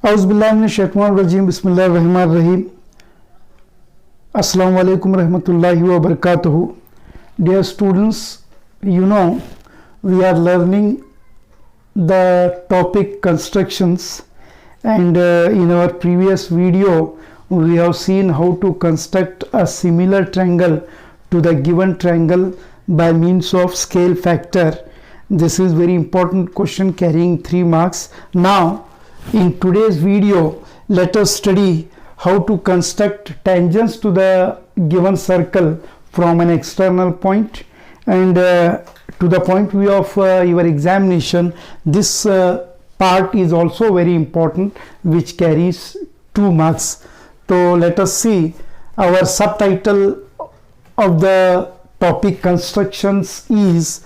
औज़ुबिल्लाहिमिनश्शैतानिर्रजीम बिस्मिल्लाहिर्रहमानिर्रहीम Assalamu alaikum rahmatullahi wa barakatuhu. Dear students, we are learning the topic constructions, and in our previous video we have seen how to construct a similar triangle to the given triangle by means of scale factor. This is very important question carrying 3 marks. Now in today's video, let us study how to construct tangents to the given circle from an external point, and to the point of view of your examination, this part is also very important, which carries 2 marks. So let us see. Our subtitle of the topic constructions is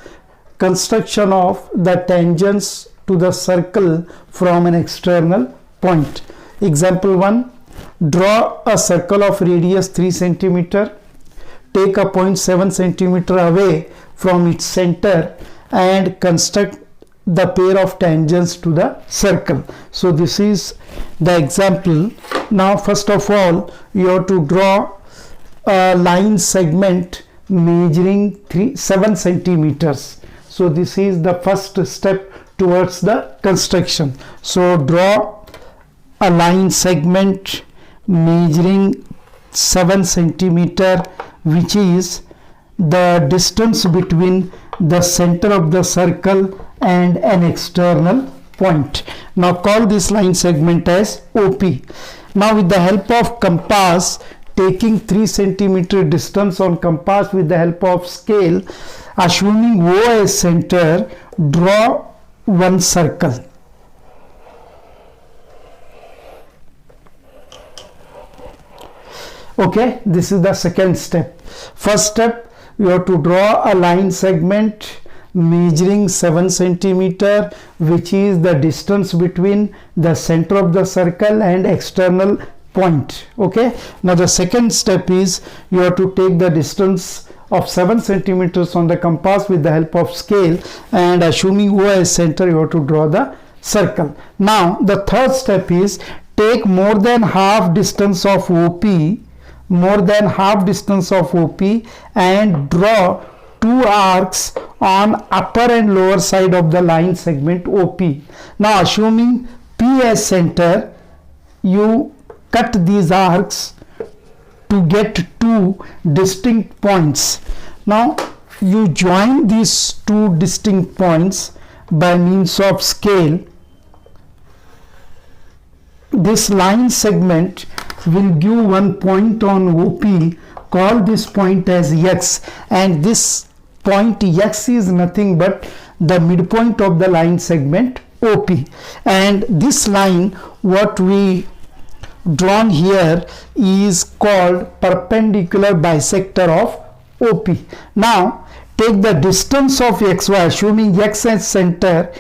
construction of the tangents to the circle from an external point. Example 1. Draw a circle of radius 3 cm. Take a point 7 cm away from its center and construct the pair of tangents to the circle. So this is the example. Now first of all, you have to draw a line segment measuring 7 centimeters. So this is the first step towards the construction. So draw a line segment measuring 7 centimeter, which is the distance between the center of the circle and an external point. Now call this line segment as OP. Now with the help of compass, taking 3 centimeter distance on compass with the help of scale, assuming O as center, draw one circle. Okay, this is the second step. First step, you have to draw a line segment measuring 7 centimeter, which is the distance between the center of the circle and external point. Okay, now the second step is you have to take the distance of 7 centimeters on the compass with the help of scale, and assuming O as center, you have to draw the circle. Now the third step is take more than half distance of OP, and draw 2 arcs on upper and lower side of the line segment OP. Now assuming P as center, you cut these arcs to get 2 distinct points. Now you join these 2 distinct points by means of scale. This line segment will give one point on OP. Call this point as X, and this point X is nothing but the midpoint of the line segment OP. And this line, what we drawn here, is called perpendicular bisector of OP. Now take the distance of XY, assuming X as center,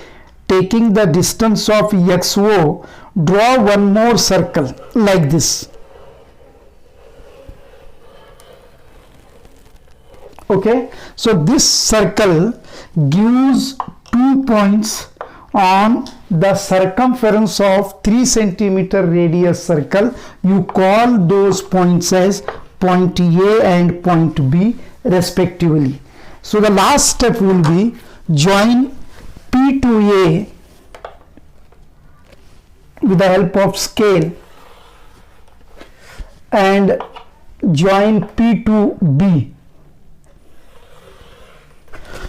taking the distance of XO, draw one more circle like this. Okay, so this circle gives 2 points on the circumference of 3 centimeter radius circle. You call those points as point A and point B respectively. So the last step will be join P to A with the help of scale and join P to B.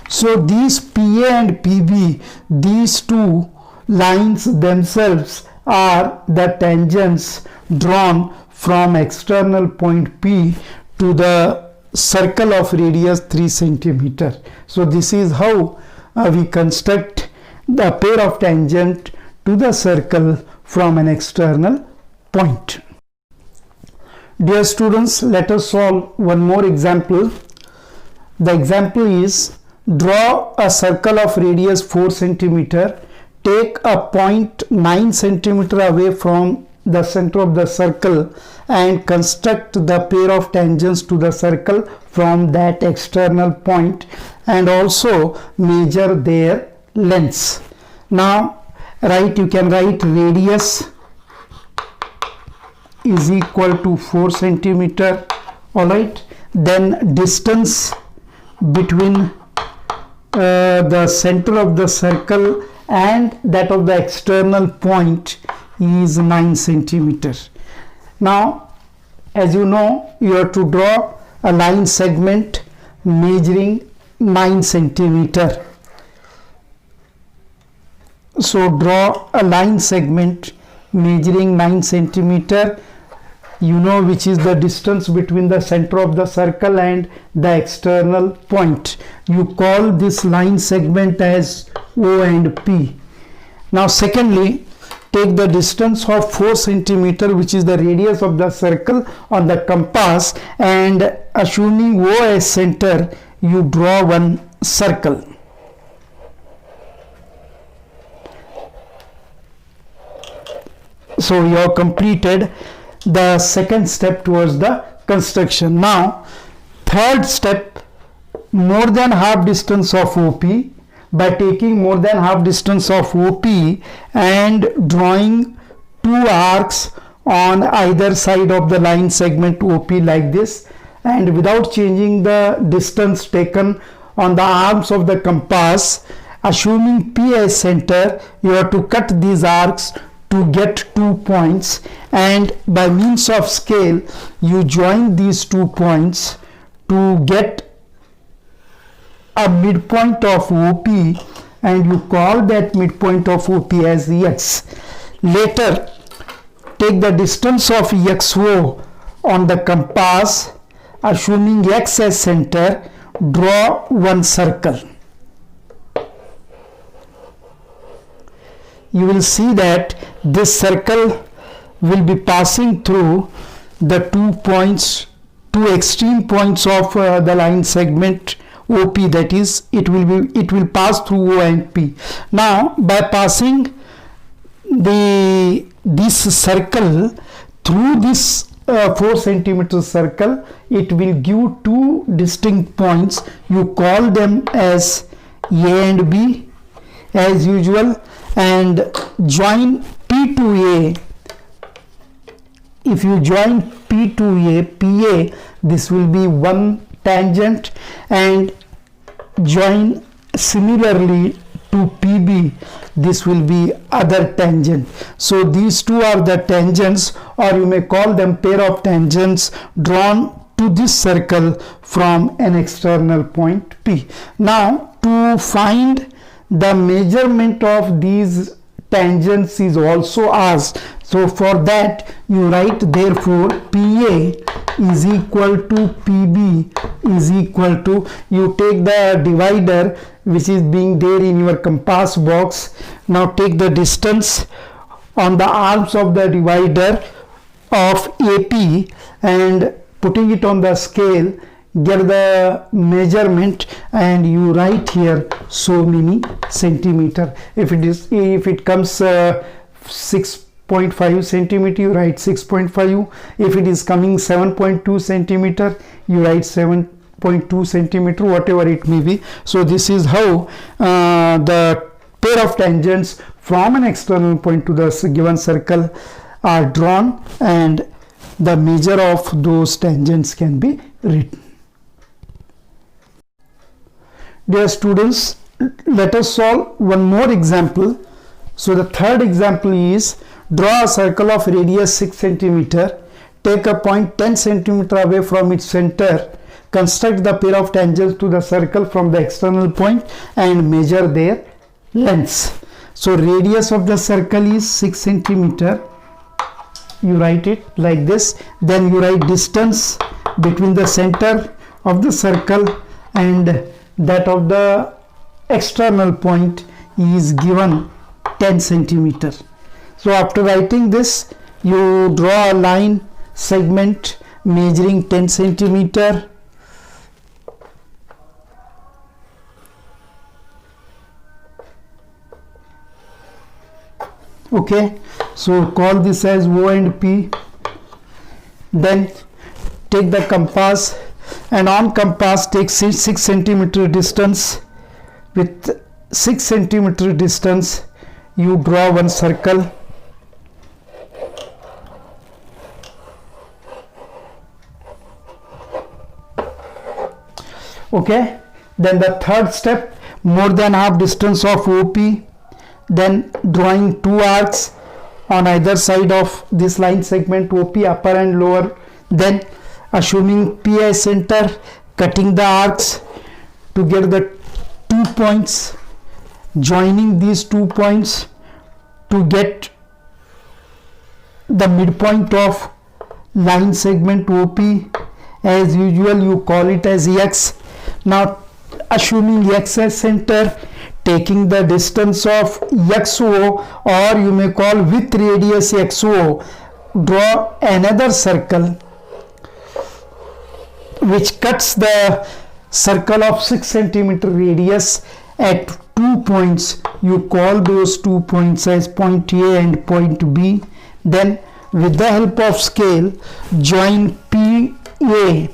So these PA and PB, these 2 lines themselves are the tangents drawn from external point P to the circle of radius 3 centimeter. So this is how we construct the pair of tangent to the circle from an external point. Dear students, let us solve one more example. The example is, draw a circle of radius 4 centimeter. Take a point 9 centimeter away from the center of the circle and construct the pair of tangents to the circle from that external point, and also measure their lengths. Now you can write radius is equal to 4 centimeter. All right, then distance between the center of the circle and that of the external point is 9 centimeter. Now, as you know, you have to draw a line segment measuring 9 centimeter. So draw a line segment measuring 9 centimeter. You know which is the distance between the center of the circle and the external point. You call this line segment as O and P. Now secondly, take the distance of 4 centimeter, which is the radius of the circle, on the compass, and assuming O as center, you draw one circle. So you have completed the second step towards the construction. Now third step, more than half distance of OP. By taking more than half distance of OP and drawing two arcs on either side of the line segment OP like this, and without changing the distance taken on the arms of the compass, assuming P as center, you have to cut these arcs to get 2 points, and by means of scale you join these 2 points to get a midpoint of OP, and you call that midpoint of OP as X. Later, take the distance of XO on the compass, assuming X as center, draw one circle. You will see that this circle will be passing through the 2 points, 2 extreme points of the line segment OP, that is, it will pass through O and P. Now by passing this circle through this 4 centimeter circle, it will give 2 distinct points. You call them as A and B as usual, and join P to A. If you join P to A, PA, this will be one tangent, and join similarly to PB, this will be other tangent. So these two are the tangents, or you may call them pair of tangents drawn to this circle from an external point P. Now to find the measurement of these tangents is also asked. So for that you write, therefore PA is equal to PB is equal to, you take the divider which is being there in your compass box. Now take the distance on the arms of the divider of AP and putting it on the scale, get the measurement, and you write here so many centimeter. If it comes 6.5 centimeter, you write 6.5. If it is coming 7.2 centimeter, you write 7.2 centimeter, whatever it may be. So this is how the pair of tangents from an external point to the given circle are drawn, and the measure of those tangents can be written. Dear students, let us solve one more example. So the third example is, draw a circle of radius 6 centimeter, take a point 10 centimeter away from its center, construct the pair of tangents to the circle from the external point and measure their lengths. So radius of the circle is 6 centimeter. You write it like this. Then you write distance between the center of the circle and that of the external point is given 10 centimeter. So after writing this, you draw a line segment measuring 10 centimeter. Okay, so call this as O and P. Then take the compass, and on compass take 6 centimeter distance. With 6 centimeter distance you draw one circle. Okay, then the third step, more than half distance of OP, then drawing two arcs on either side of this line segment OP, upper and lower, then assuming P as center, cutting the arcs to get the 2 points, joining these 2 points to get the midpoint of line segment OP. As usual, you call it as X. Now assuming X as center, taking the distance of XO, or you may call with radius XO, draw another circle which cuts the circle of 6 centimeter radius at 2 points. You call those 2 points as point A and point B. Then with the help of scale, join PA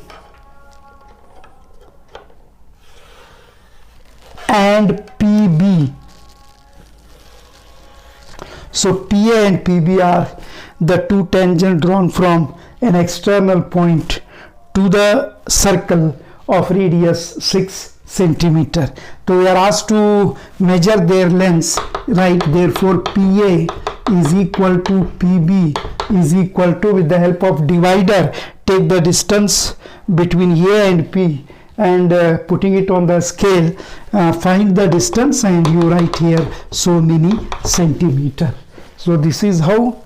and PB. So PA and PB are the two tangents drawn from an external point to the circle of radius 6 centimeter. So we are asked to measure their lengths, right? Therefore PA is equal to PB is equal to, with the help of divider, take the distance between A and P and putting it on the scale, find the distance and you write here so many centimeter. So this is how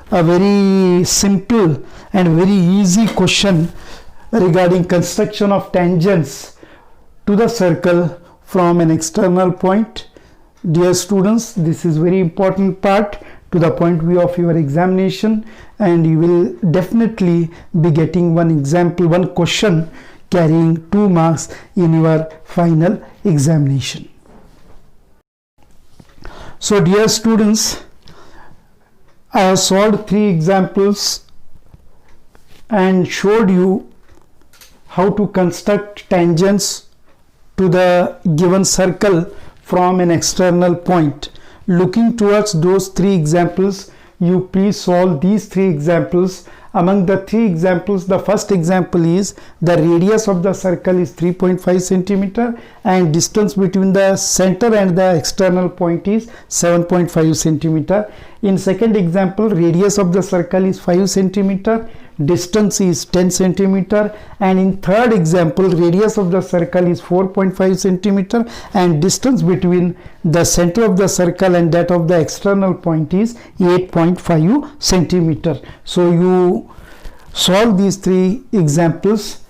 a very simple and very easy question regarding construction of tangents to the circle from an external point. Dear students, this is very important part to the point view of your examination, and you will definitely be getting one example, one question carrying 2 marks in your final examination. So dear students, I have solved 3 examples and showed you how to construct tangents to the given circle from an external point. Looking towards those 3 examples, you please solve these 3 examples. Among the 3 examples, the first example is the radius of the circle is 3.5 centimeter and distance between the center and the external point is 7.5 centimeter. In second example, radius of the circle is 5 centimeter, distance is 10 centimeter, and in third example, radius of the circle is 4.5 centimeter and distance between the center of the circle and that of the external point is 8.5 centimeter. So you solve these 3 examples,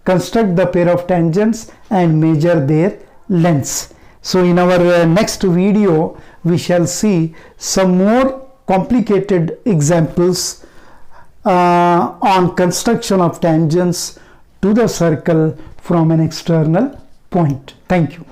construct the pair of tangents and measure their lengths. So in our next video, we shall see some more complicated examples on construction of tangents to the circle from an external point. Thank you.